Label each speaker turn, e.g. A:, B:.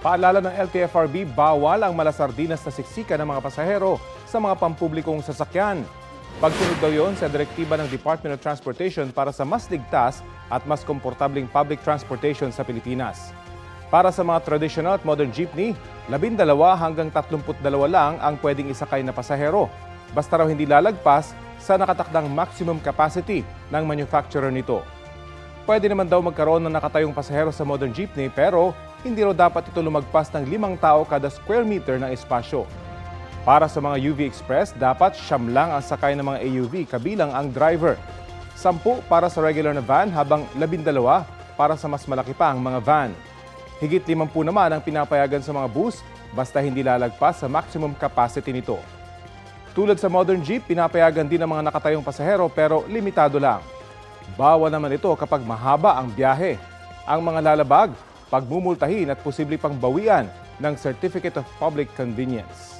A: Paalala ng LTFRB, bawal ang malasardinas na siksikan ng mga pasahero sa mga pampublikong sasakyan. Pagsunod daw yon sa direktiba ng Department of Transportation para sa mas ligtas at mas komportabling public transportation sa Pilipinas. Para sa mga traditional at modern jeepney, 12 hanggang 32 lang ang pwedeng isakay na pasahero. Basta raw hindi lalagpas sa nakatakdang maximum capacity ng manufacturer nito. Pwede naman daw magkaroon ng nakatayong pasahero sa modern jeepney pero hindi raw dapat ito lumagpas ng 5 tao kada square meter ng espasyo. Para sa mga UV Express, dapat 9 lang ang sakay ng mga AUV kabilang ang driver. 10 para sa regular na van habang 12 para sa mas malaki pa ang mga van. Higit 50 naman ang pinapayagan sa mga bus basta hindi lalagpas sa maximum capacity nito. Tulad sa modern jeep, pinapayagan din ang mga nakatayong pasahero pero limitado lang. Bawal naman ito kapag mahaba ang biyahe. Ang mga lalabag, pagmumultahin at posible pang bawian ng Certificate of Public Convenience.